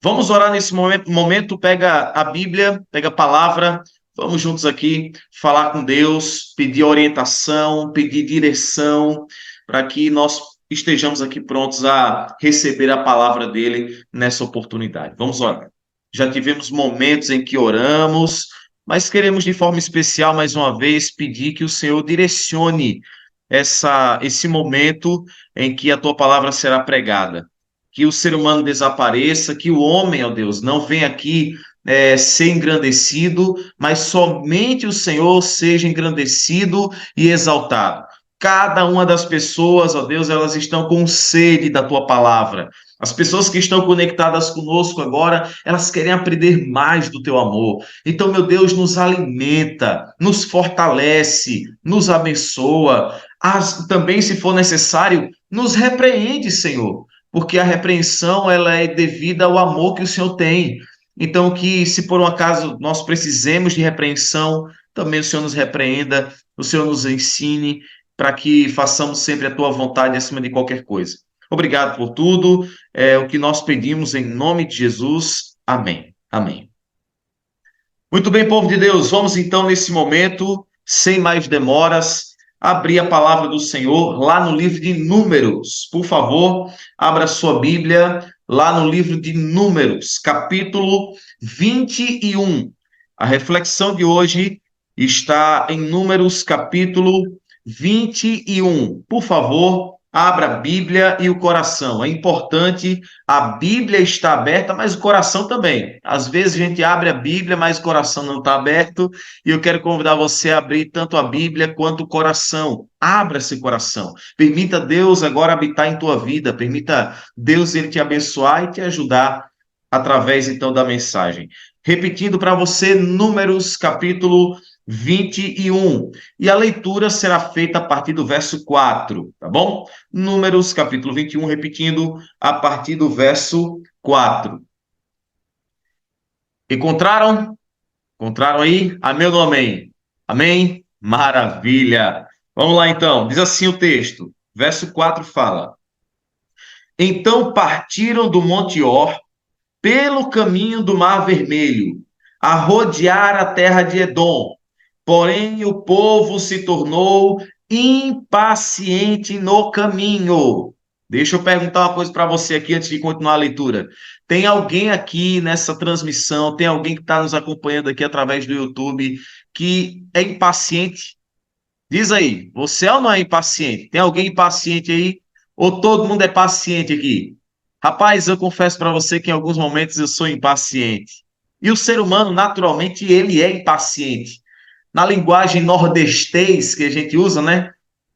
Vamos orar nesse momento, pega a Bíblia, pega a palavra, vamos juntos aqui falar com Deus, pedir orientação, pedir direção, para que nós estejamos aqui prontos a receber a palavra dele nessa oportunidade. Vamos orar. Já tivemos momentos em que oramos, mas queremos de forma especial, mais uma vez, pedir que o Senhor direcione esse momento em que a tua palavra será pregada, que o ser humano desapareça, que o homem, ó Deus, não venha aqui ser engrandecido, mas somente o Senhor seja engrandecido e exaltado. Cada uma das pessoas, ó Deus, elas estão com sede da tua palavra. As pessoas que estão conectadas conosco agora, elas querem aprender mais do teu amor. Então, meu Deus, nos alimenta, nos fortalece, nos abençoa. Também, se for necessário, nos repreende, Senhor, porque a repreensão ela é devida ao amor que o Senhor tem. Então, que se por um acaso nós precisemos de repreensão, também o Senhor nos repreenda, o Senhor nos ensine, para que façamos sempre a tua vontade acima de qualquer coisa. Obrigado por tudo, é o que nós pedimos em nome de Jesus. Amém. Amém. Muito bem, povo de Deus, vamos então nesse momento, sem mais demoras, abrir a palavra do Senhor lá no livro de Números. Por favor, abra sua Bíblia lá no livro de Números, capítulo 21. A reflexão de hoje está em Números, capítulo 21. Por favor, abra a Bíblia e o coração. É importante, a Bíblia está aberta, mas o coração também. Às vezes a gente abre a Bíblia, mas o coração não está aberto, e eu quero convidar você a abrir tanto a Bíblia quanto o coração. Abra esse coração. Permita Deus agora habitar em tua vida, permita Deus ele te abençoar e te ajudar através então da mensagem. Repetindo para você, Números capítulo 21. E a leitura será feita a partir do verso 4, tá bom? Números capítulo 21, repetindo a partir do verso 4. Encontraram? Encontraram aí? Amém ou não amém? Amém? Maravilha! Vamos lá então, diz assim o texto, verso 4 fala: Então partiram do Monte Or pelo caminho do Mar Vermelho, a rodear a terra de Edom. Porém, o povo se tornou impaciente no caminho. Deixa eu perguntar uma coisa para você aqui antes de continuar a leitura. Tem alguém aqui nessa transmissão, tem alguém que está nos acompanhando aqui através do YouTube que é impaciente? Diz aí, você é ou não é impaciente? Tem alguém impaciente aí? Ou todo mundo é paciente aqui? Rapaz, eu confesso para você que em alguns momentos eu sou impaciente. E o ser humano, naturalmente, ele é impaciente. Na linguagem nordestês que a gente usa, né?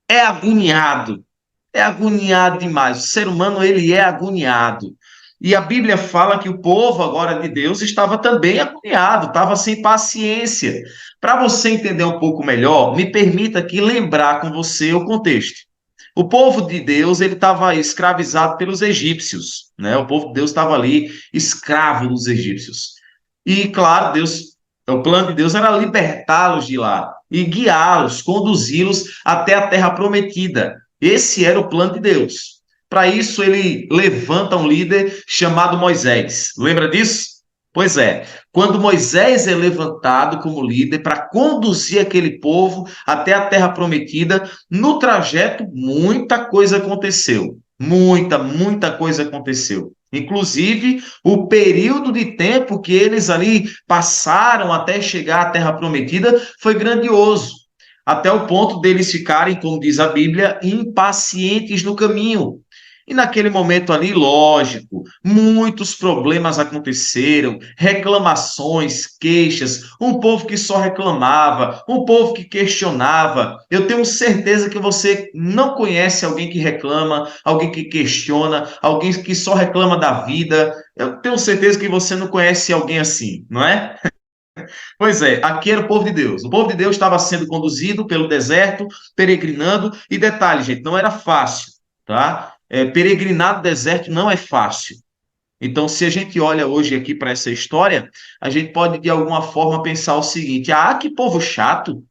É agoniado. É agoniado demais. O ser humano, ele é agoniado. E a Bíblia fala que o povo agora de Deus estava também agoniado, estava sem paciência. Para você entender um pouco melhor, me permita aqui lembrar com você o contexto. O povo de Deus, ele estava escravizado pelos egípcios, né? O povo de Deus estava ali escravo dos egípcios. E claro, o plano de Deus era libertá-los de lá e guiá-los, conduzi-los até a terra prometida. Esse era o plano de Deus. Para isso, ele levanta um líder chamado Moisés. Lembra disso? Pois é, quando Moisés é levantado como líder para conduzir aquele povo até a terra prometida, no trajeto muita coisa aconteceu. Muita coisa aconteceu. Inclusive, o período de tempo que eles ali passaram até chegar à terra prometida foi grandioso, até o ponto deles ficarem, como diz a Bíblia, impacientes no caminho. E naquele momento ali, lógico, muitos problemas aconteceram, reclamações, queixas, um povo que só reclamava, um povo que questionava. Eu tenho certeza que você não conhece alguém que reclama, alguém que questiona, alguém que só reclama da vida. Eu tenho certeza que você não conhece alguém assim, não é? Pois é, aqui era o povo de Deus. O povo de Deus estava sendo conduzido pelo deserto, peregrinando, e detalhe, gente, não era fácil, tá? Peregrinar no deserto não é fácil. Então, se a gente olha hoje aqui para essa história, a gente pode de alguma forma pensar o seguinte: ah, que povo chato!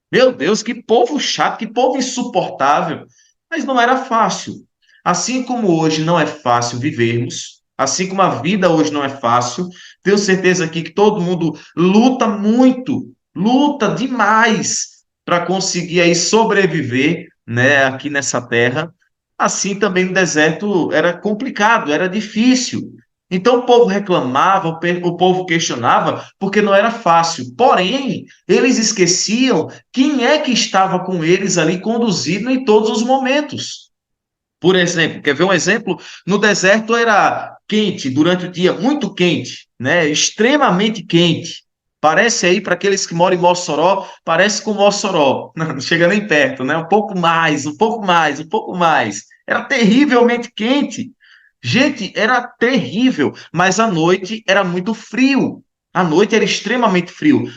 Meu Deus, que povo chato, que povo insuportável! Mas não era fácil. Assim como hoje não é fácil vivermos, Assim como a vida hoje não é fácil, tenho certeza aqui que todo mundo luta muito, luta demais para conseguir aí sobreviver, né, aqui nessa terra. Assim também no deserto era complicado, era difícil. Então o povo reclamava, o povo questionava, porque não era fácil. Porém, eles esqueciam quem é que estava com eles ali conduzindo em todos os momentos. Por exemplo, quer ver um exemplo? No deserto era quente durante o dia, muito quente, né? Extremamente quente. Parece aí, para aqueles que moram em Mossoró, parece com Mossoró. Não chega nem perto, né? Um pouco mais, um pouco mais, um pouco mais. Era terrivelmente quente. Gente, era terrível, mas à noite era muito frio. À noite era extremamente frio.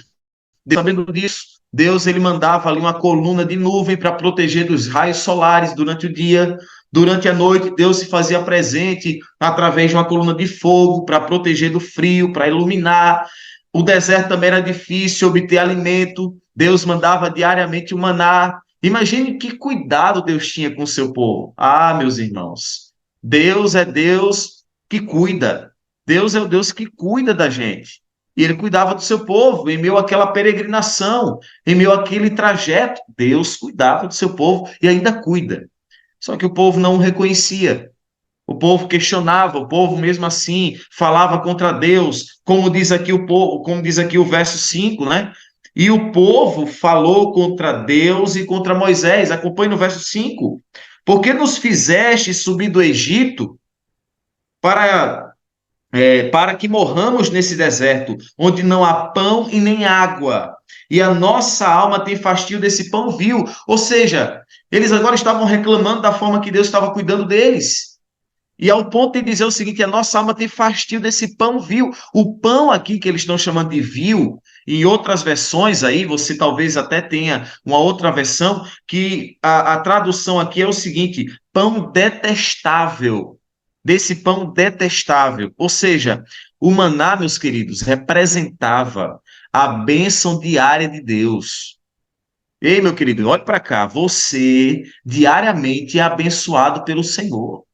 Sabendo disso, Deus ele mandava ali uma coluna de nuvem para proteger dos raios solares durante o dia. Durante a noite, Deus se fazia presente através de uma coluna de fogo para proteger do frio, para iluminar. O deserto também era difícil obter alimento. Deus mandava diariamente o maná. Imagine que cuidado Deus tinha com o seu povo. Ah, meus irmãos, Deus é Deus que cuida. Deus é o Deus que cuida da gente. E ele cuidava do seu povo, em meio àquela peregrinação, em meio àquele trajeto. Deus cuidava do seu povo e ainda cuida. Só que o povo não o reconhecia. O povo questionava, o povo mesmo assim falava contra Deus, como diz aqui o povo, como diz aqui o verso 5, né? E o povo falou contra Deus e contra Moisés. Acompanhe no verso 5. Porque nos fizeste subir do Egito para para que morramos nesse deserto, onde não há pão e nem água, e a nossa alma tem fastio desse pão vil. Ou seja, eles agora estavam reclamando da forma que Deus estava cuidando deles. E ao ponto de dizer o seguinte: a nossa alma tem fastio desse pão vil. O pão aqui que eles estão chamando de vil, em outras versões aí, você talvez até tenha uma outra versão, que a tradução aqui é o seguinte: pão detestável. Desse pão detestável. Ou seja, o maná, meus queridos, representava a bênção diária de Deus. Ei, meu querido, olhe para cá. Você diariamente é abençoado pelo Senhor.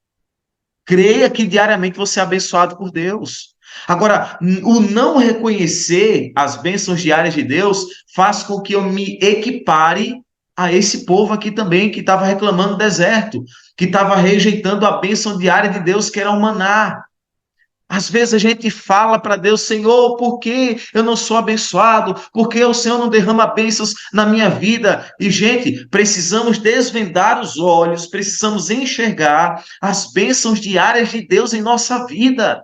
Creia que diariamente você é abençoado por Deus. Agora, o não reconhecer as bênçãos diárias de Deus faz com que eu me equipare a esse povo aqui também que estava reclamando do deserto, que estava rejeitando a bênção diária de Deus, que era o maná. Às vezes a gente fala para Deus: Senhor, por que eu não sou abençoado? Por que o Senhor não derrama bênçãos na minha vida? E, gente, precisamos desvendar os olhos, precisamos enxergar as bênçãos diárias de Deus em nossa vida.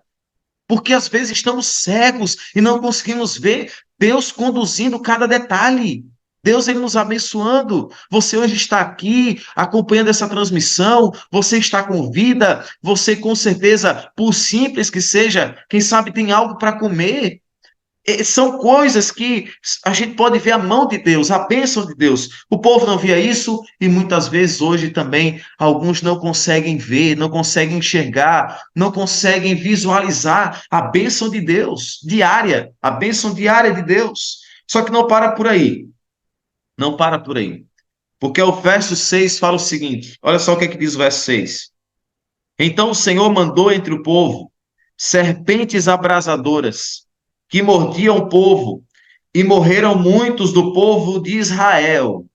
Porque às vezes estamos cegos e não conseguimos ver Deus conduzindo cada detalhe. Deus ele nos abençoando. Você hoje está aqui acompanhando essa transmissão, você está com vida, você com certeza, por simples que seja, quem sabe tem algo para comer. São coisas que a gente pode ver a mão de Deus, a bênção de Deus. O povo não via isso e muitas vezes hoje também alguns não conseguem ver, não conseguem enxergar, não conseguem visualizar a bênção de Deus diária, a bênção diária de Deus. Só que não para por aí, não para por aí. Porque o verso 6 fala o seguinte: olha só o que é que diz o verso 6. Então o Senhor mandou entre o povo serpentes abrasadoras que mordiam o povo, e morreram muitos do povo de Israel.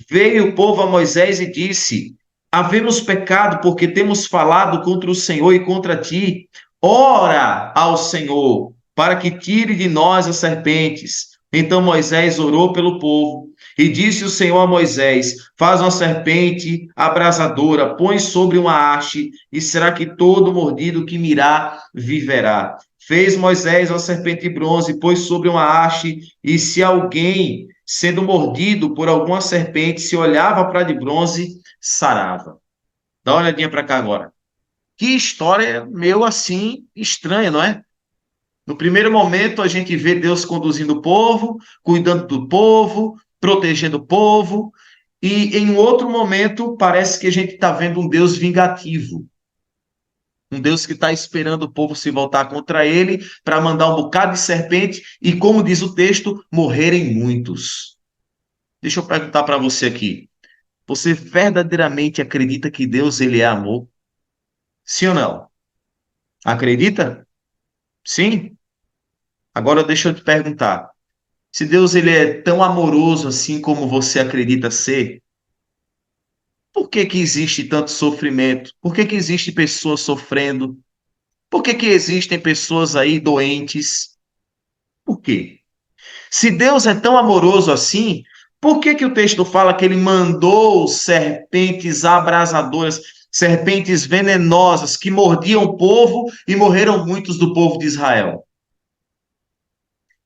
Veio o povo a Moisés e disse: havemos pecado porque temos falado contra o Senhor e contra ti. Ora ao Senhor, para que tire de nós as serpentes. Então Moisés orou pelo povo. E disse o Senhor a Moisés: faz uma serpente abrasadora, põe sobre uma haste, e será que todo mordido que mirar viverá. Fez Moisés uma serpente de bronze, pôs sobre uma haste, e se alguém, sendo mordido por alguma serpente, se olhava para a de bronze, sarava. Dá uma olhadinha para cá agora. Que história meio assim estranha, não é? No primeiro momento, a gente vê Deus conduzindo o povo, cuidando do povo, protegendo o povo, e em outro momento, parece que a gente está vendo um Deus vingativo. Um Deus que está esperando o povo se voltar contra ele para mandar um bocado de serpente e, como diz o texto, morrerem muitos. Deixa eu perguntar para você aqui. Você verdadeiramente acredita que Deus ele é amor? Sim ou não? Acredita? Sim? Agora deixa eu te perguntar. Se Deus ele é tão amoroso assim como você acredita ser, por que que existe tanto sofrimento? Por que que existe pessoas sofrendo? Por que que existem pessoas aí doentes? Por quê? Se Deus é tão amoroso assim, por que que o texto fala que ele mandou serpentes abrasadoras, serpentes venenosas que mordiam o povo e morreram muitos do povo de Israel?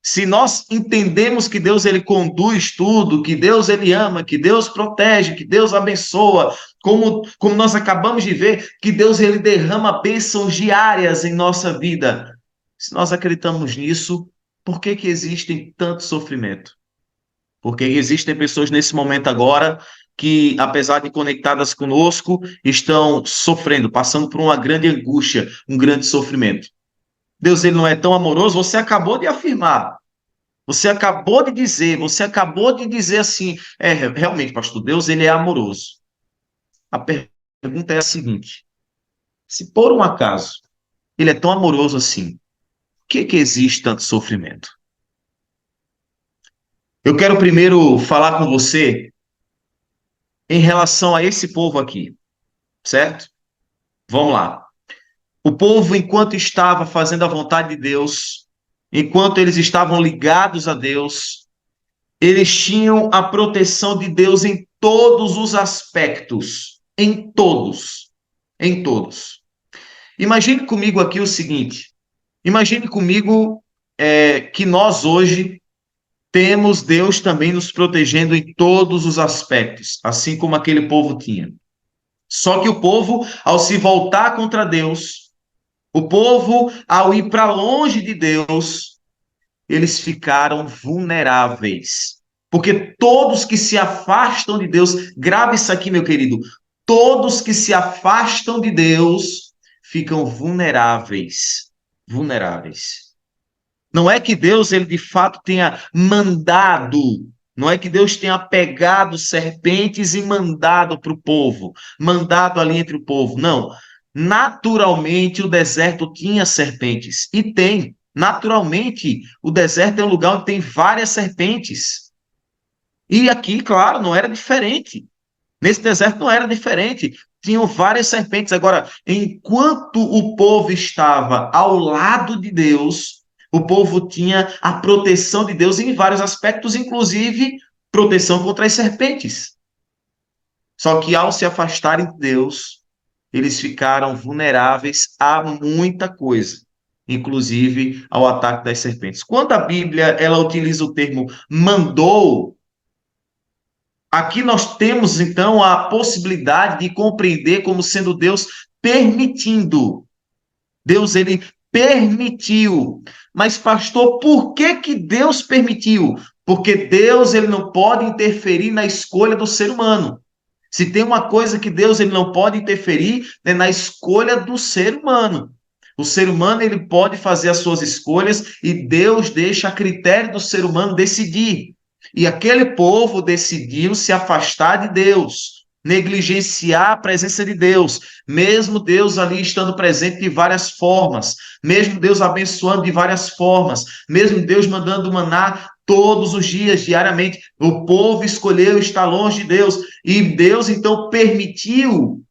Se nós entendemos que Deus ele conduz tudo, que Deus ele ama, que Deus protege, que Deus abençoa, como nós acabamos de ver, que Deus ele derrama bênçãos diárias em nossa vida. Se nós acreditamos nisso, por que que existem tanto sofrimento? Porque existem pessoas nesse momento agora que, apesar de conectadas conosco, estão sofrendo, passando por uma grande angústia, um grande sofrimento. Deus ele não é tão amoroso, você acabou de afirmar. Você acabou de dizer assim, realmente, pastor, Deus ele é amoroso. A pergunta é a seguinte: se por um acaso ele é tão amoroso assim, por que que existe tanto sofrimento? Eu quero primeiro falar com você em relação a esse povo aqui, certo? Vamos lá. O povo, enquanto estava fazendo a vontade de Deus, enquanto eles estavam ligados a Deus, eles tinham a proteção de Deus em todos os aspectos, em todos, em todos. Imagine comigo aqui o seguinte: imagine comigo que nós hoje temos Deus também nos protegendo em todos os aspectos, assim como aquele povo tinha. Só que o povo, ao se voltar contra Deus, o povo, ao ir para longe de Deus, eles ficaram vulneráveis. Porque todos que se afastam de Deus, grave isso aqui, meu querido, todos que se afastam de Deus ficam vulneráveis. Vulneráveis. Não é que Deus, ele de fato tenha mandado, não é que Deus tenha pegado serpentes e mandado para o povo, mandado ali entre o povo. Não. Naturalmente o deserto tinha serpentes e tem. Naturalmente o deserto é um lugar onde tem várias serpentes. E aqui, claro, não era diferente. Nesse deserto não era diferente. Tinham várias serpentes. Agora, enquanto o povo estava ao lado de Deus, o povo tinha a proteção de Deus em vários aspectos, inclusive proteção contra as serpentes. Só que ao se afastarem de Deus, eles ficaram vulneráveis a muita coisa, inclusive ao ataque das serpentes. Quando a Bíblia ela utiliza o termo mandou, aqui nós temos então a possibilidade de compreender como sendo Deus permitindo. Deus ele permitiu. Mas pastor, por que que Deus permitiu? Porque Deus ele não pode interferir na escolha do ser humano. Se tem uma coisa que Deus ele não pode interferir é na escolha do ser humano. O ser humano ele pode fazer as suas escolhas e Deus deixa a critério do ser humano decidir. E aquele povo decidiu se afastar de Deus, negligenciar a presença de Deus, mesmo Deus ali estando presente de várias formas, mesmo Deus abençoando de várias formas, mesmo Deus mandando maná todos os dias, diariamente. O povo escolheu estar longe de Deus e Deus então permitiu,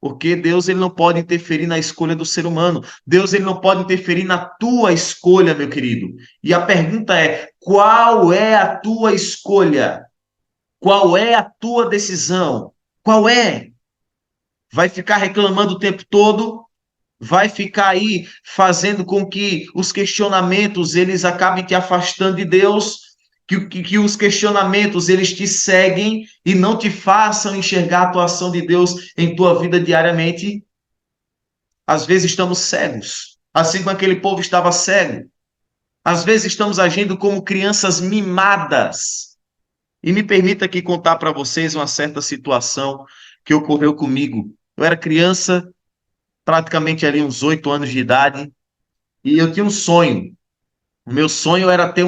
porque Deus ele não pode interferir na escolha do ser humano. Deus ele não pode interferir na tua escolha, meu querido. E a pergunta é: qual é a tua escolha? Qual é a tua decisão? Qual é? Vai ficar reclamando o tempo todo? Vai ficar aí fazendo com que os questionamentos eles acabem te afastando de Deus, que os questionamentos eles te seguem e não te façam enxergar a atuação de Deus em tua vida diariamente? Às vezes estamos cegos, assim como aquele povo estava cego. Às vezes estamos agindo como crianças mimadas. E me permita aqui contar para vocês uma certa situação que ocorreu comigo. Eu era criança, praticamente ali uns 8 anos de idade, e eu tinha um sonho. O meu sonho era ter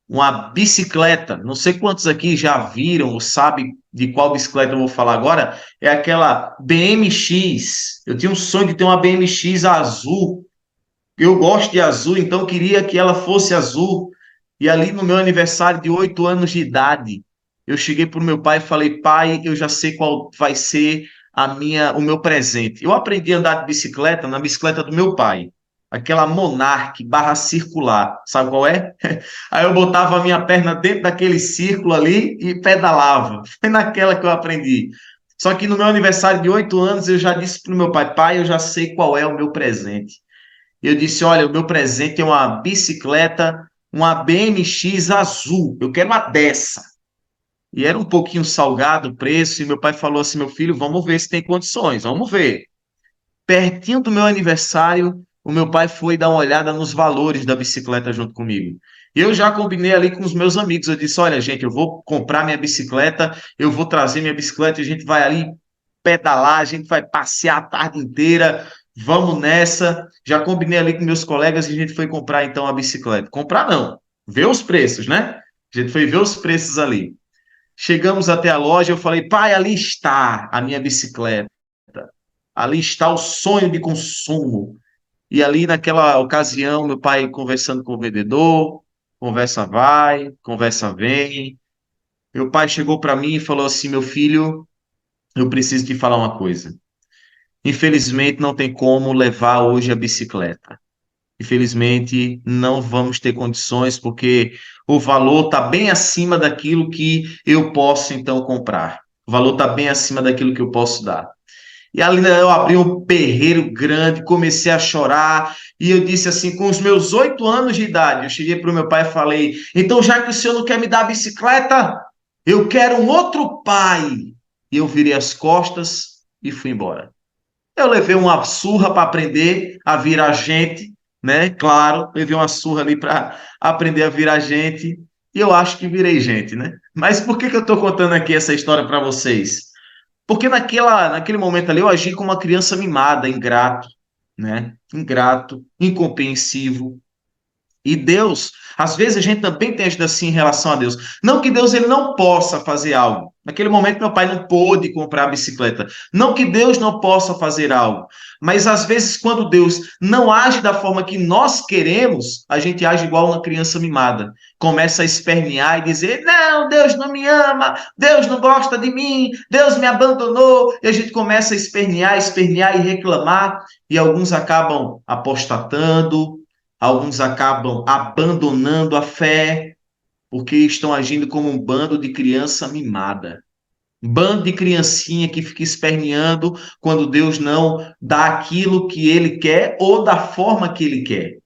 uma bicicleta. Não sei quantos aqui já viram ou sabem de qual bicicleta eu vou falar agora. É aquela BMX. Eu tinha um sonho de ter uma BMX azul. Eu gosto de azul, então eu queria que ela fosse azul. E ali no meu aniversário de 8 anos de idade, eu cheguei para o meu pai e falei: pai, eu já sei qual vai ser o meu presente. Eu aprendi a andar de bicicleta na bicicleta do meu pai, aquela Monarch barra circular, sabe qual é? Aí eu botava a minha perna dentro daquele círculo ali e pedalava. Foi naquela que eu aprendi. Só que no meu aniversário de 8 anos eu já disse para o meu pai: pai, eu já sei qual é o meu presente. Eu disse: olha, o meu presente é uma bicicleta, uma BMX azul. Eu quero uma dessa. E era um pouquinho salgado o preço, e meu pai falou assim: meu filho, vamos ver se tem condições, vamos ver. Pertinho do meu aniversário, o meu pai foi dar uma olhada nos valores da bicicleta junto comigo. Eu já combinei ali com os meus amigos. Eu disse: olha, gente, eu vou comprar minha bicicleta, eu vou trazer minha bicicleta, e a gente vai ali pedalar, a gente vai passear a tarde inteira. Vamos nessa. Já combinei ali com meus colegas e a gente foi comprar então a bicicleta. Comprar não, ver os preços, né? A gente foi ver os preços ali. Chegamos até a loja, eu falei: pai, ali está a minha bicicleta. Ali está o sonho de consumo. E ali naquela ocasião, meu pai conversando com o vendedor, conversa vai, conversa vem. Meu pai chegou para mim e falou assim: meu filho, eu preciso te falar uma coisa. Infelizmente, não tem como levar hoje a bicicleta. Infelizmente, não vamos ter condições, porque o valor está bem acima daquilo que eu posso então comprar. O valor está bem acima daquilo que eu posso dar. E ali eu abri um berreiro grande, comecei a chorar, e eu disse assim, com os meus 8 anos de idade, eu cheguei para o meu pai e falei: então, já que o senhor não quer me dar a bicicleta, eu quero um outro pai. E eu virei as costas e fui embora. Eu levei uma surra para aprender a virar gente, né? Claro, levei uma surra ali para aprender a virar gente, e eu acho que virei gente, né? Mas por que eu estou contando aqui essa história para vocês? Porque naquele momento ali eu agi como uma criança mimada, ingrato, né? Ingrato, incompreensivo. E Deus, às vezes a gente também tem agido assim em relação a Deus. Não que Deus ele não possa fazer algo. Naquele momento meu pai não pôde comprar a bicicleta. Não que Deus não possa fazer algo. Mas às vezes quando Deus não age da forma que nós queremos, a gente age igual uma criança mimada. Começa a espernear e dizer: não, Deus não me ama, Deus não gosta de mim, Deus me abandonou. E a gente começa a espernear e reclamar. E alguns acabam apostatando, alguns acabam abandonando a fé, porque estão agindo como um bando de criança mimada. Um bando de criancinha que fica esperneando quando Deus não dá aquilo que ele quer ou da forma que ele quer.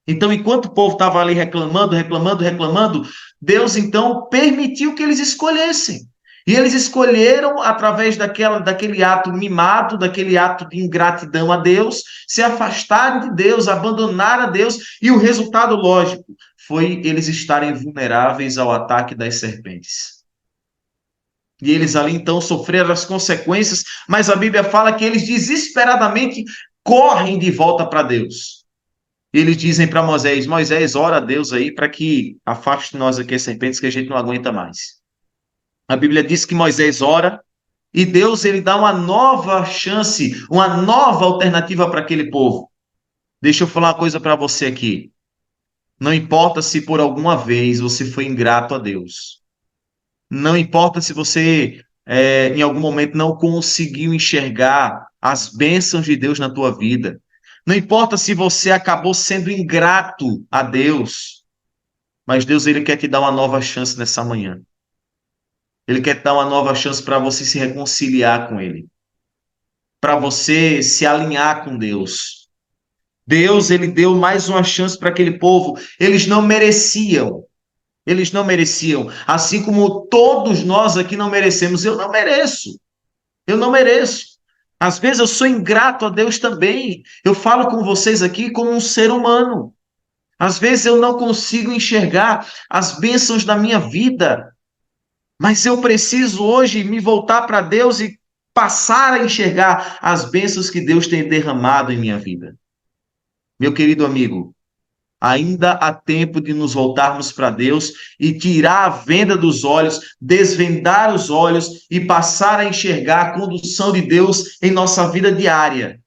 Então, enquanto o povo estava ali reclamando, Deus então permitiu que eles escolhessem. E eles escolheram, através daquele ato mimado, daquele ato de ingratidão a Deus, se afastarem de Deus, abandonar a Deus, e o resultado, lógico, foi eles estarem vulneráveis ao ataque das serpentes. E eles ali então sofreram as consequências, mas a Bíblia fala que eles desesperadamente correm de volta para Deus. Eles dizem para Moisés: Moisés, ora a Deus aí para que afaste nós aqui as serpentes, que a gente não aguenta mais. A Bíblia diz que Moisés ora e Deus ele dá uma nova chance, uma nova alternativa para aquele povo. Deixa eu falar uma coisa para você aqui. Não importa se por alguma vez você foi ingrato a Deus. Não importa se você em algum momento não conseguiu enxergar as bênçãos de Deus na tua vida. Não importa se você acabou sendo ingrato a Deus, mas Deus ele quer te dar uma nova chance nessa manhã. Ele quer te dar uma nova chance para você se reconciliar com Ele, para você se alinhar com Deus. Deus ele deu mais uma chance para aquele povo. Eles não mereciam. Eles não mereciam. Assim como todos nós aqui não merecemos. Eu não mereço. Eu não mereço. Às vezes eu sou ingrato a Deus também. Eu falo com vocês aqui como um ser humano. Às vezes eu não consigo enxergar as bênçãos da minha vida, mas eu preciso hoje me voltar para Deus e passar a enxergar as bênçãos que Deus tem derramado em minha vida. Meu querido amigo, Ainda há tempo de nos voltarmos para Deus e tirar a venda dos olhos, desvendar os olhos e passar a enxergar a condução de Deus em nossa vida diária.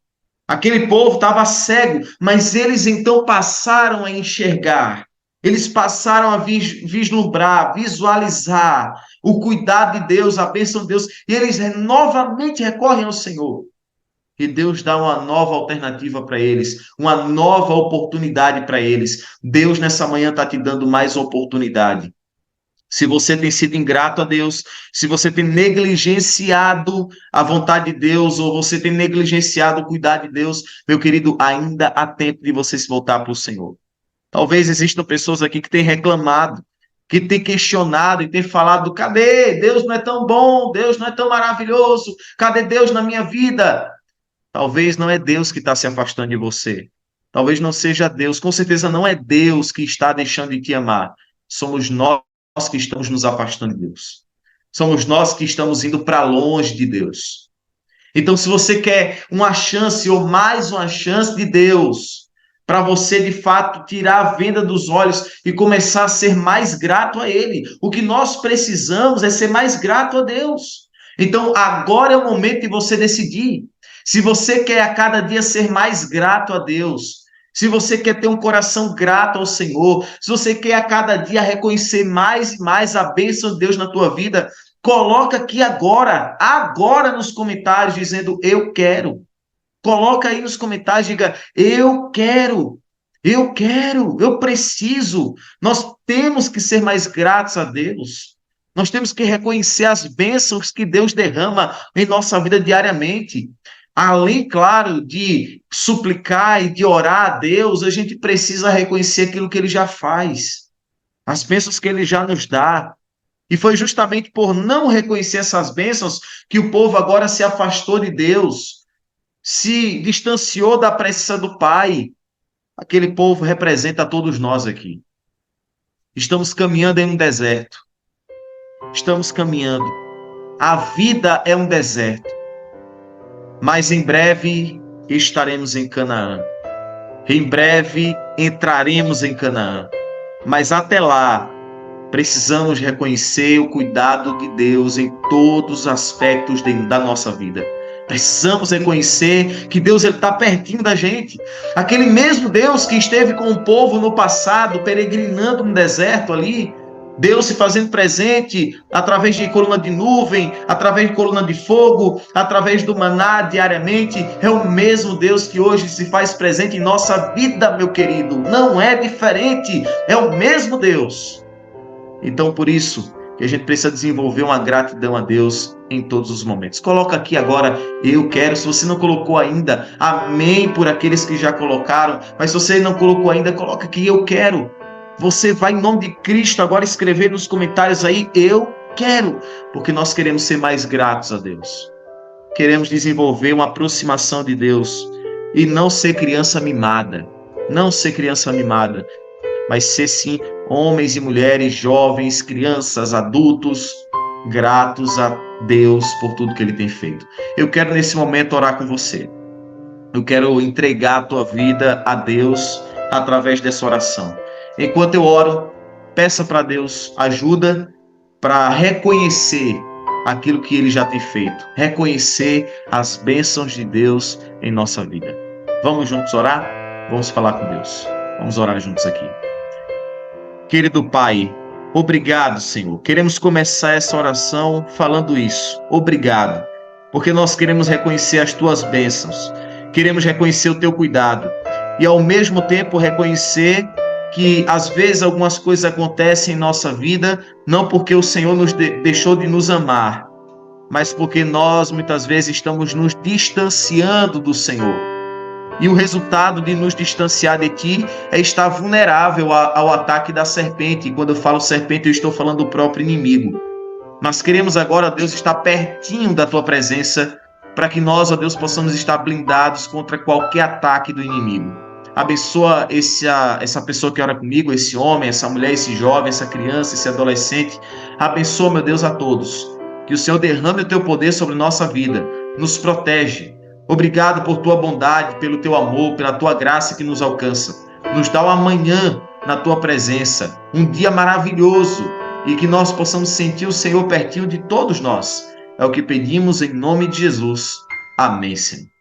Aquele povo estava cego, mas eles então passaram a enxergar. Eles passaram a vislumbrar, visualizar o cuidado de Deus, a bênção de Deus, e eles novamente recorrem ao Senhor. E Deus dá uma nova alternativa para eles, uma nova oportunidade para eles. Deus nessa manhã está te dando mais oportunidade. Se você tem sido ingrato a Deus, se você tem negligenciado a vontade de Deus, ou você tem negligenciado o cuidado de Deus, meu querido, ainda há tempo de você se voltar para o Senhor. Talvez existam pessoas aqui que têm reclamado, que têm questionado e têm falado: cadê? Deus não é tão bom, Deus não é tão maravilhoso, cadê Deus na minha vida? Talvez não é Deus que está se afastando de você. Talvez não seja Deus. Com certeza não é Deus que está deixando de te amar. Somos nós que estamos nos afastando de Deus. Somos nós que estamos indo para longe de Deus. Então, se você quer uma chance ou mais uma chance de Deus, para você de fato tirar a venda dos olhos e começar a ser mais grato a Ele, o que nós precisamos é ser mais grato a Deus. Então, agora é o momento de você decidir. Se você quer a cada dia ser mais grato a Deus, se você quer ter um coração grato ao Senhor, se você quer a cada dia reconhecer mais e mais a bênção de Deus na tua vida, coloca aqui agora nos comentários dizendo eu quero. Coloca aí nos comentários, diga eu quero. Eu preciso. Nós temos que ser mais gratos a Deus. Nós temos que reconhecer as bênçãos que Deus derrama em nossa vida diariamente. Além, claro, de suplicar e de orar a Deus, a gente precisa reconhecer aquilo que Ele já faz, as bênçãos que Ele já nos dá. E foi justamente por não reconhecer essas bênçãos que o povo agora se afastou de Deus, se distanciou da presença do Pai. Aquele povo representa todos nós aqui. Estamos caminhando em um deserto. Estamos caminhando. A vida é um deserto. Mas em breve estaremos em Canaã. Em breve entraremos em Canaã. Mas até lá, precisamos reconhecer o cuidado de Deus em todos os aspectos da nossa vida. Precisamos reconhecer que Deus está pertinho da gente. Aquele mesmo Deus que esteve com o povo no passado, peregrinando no deserto ali, Deus se fazendo presente através de coluna de nuvem, através de coluna de fogo, através do maná diariamente, é o mesmo Deus que hoje se faz presente em nossa vida, meu querido. Não é diferente, é o mesmo Deus. Então, por isso que a gente precisa desenvolver uma gratidão a Deus em todos os momentos. Coloca aqui agora, eu quero. Se você não colocou ainda, amém por aqueles que já colocaram. Mas se você não colocou ainda, coloca aqui, eu quero. Você vai, em nome de Cristo, agora escrever nos comentários aí, eu quero. Porque nós queremos ser mais gratos a Deus. Queremos desenvolver uma aproximação de Deus. E não ser criança mimada. Não ser criança mimada. Mas ser, sim, homens e mulheres, jovens, crianças, adultos, gratos a Deus por tudo que Ele tem feito. Eu quero, nesse momento, orar com você. Eu quero entregar a tua vida a Deus através dessa oração. Enquanto eu oro, peça para Deus ajuda para reconhecer aquilo que Ele já tem feito. Reconhecer as bênçãos de Deus em nossa vida. Vamos juntos orar? Vamos falar com Deus. Vamos orar juntos aqui. Querido Pai, obrigado, Senhor. Queremos começar essa oração falando isso. Obrigado, porque nós queremos reconhecer as Tuas bênçãos. Queremos reconhecer o Teu cuidado. E, ao mesmo tempo, reconhecer que, às vezes, algumas coisas acontecem em nossa vida, não porque o Senhor nos deixou de nos amar, mas porque nós, muitas vezes, estamos nos distanciando do Senhor. E o resultado de nos distanciar de Ti é estar vulnerável ao ataque da serpente. E quando eu falo serpente, eu estou falando do próprio inimigo. Nós queremos agora, Deus, estar pertinho da Tua presença, para que nós, ó Deus, possamos estar blindados contra qualquer ataque do inimigo. Abençoa essa pessoa que ora comigo, esse homem, essa mulher, esse jovem, essa criança, esse adolescente. Abençoa, meu Deus, a todos. Que o Senhor derrame o Teu poder sobre nossa vida. Nos protege. Obrigado por Tua bondade, pelo Teu amor, pela Tua graça que nos alcança. Nos dá o amanhã na tua presença, um dia maravilhoso, e que nós possamos sentir o Senhor pertinho de todos nós. É o que pedimos em nome de Jesus. Amém, Senhor.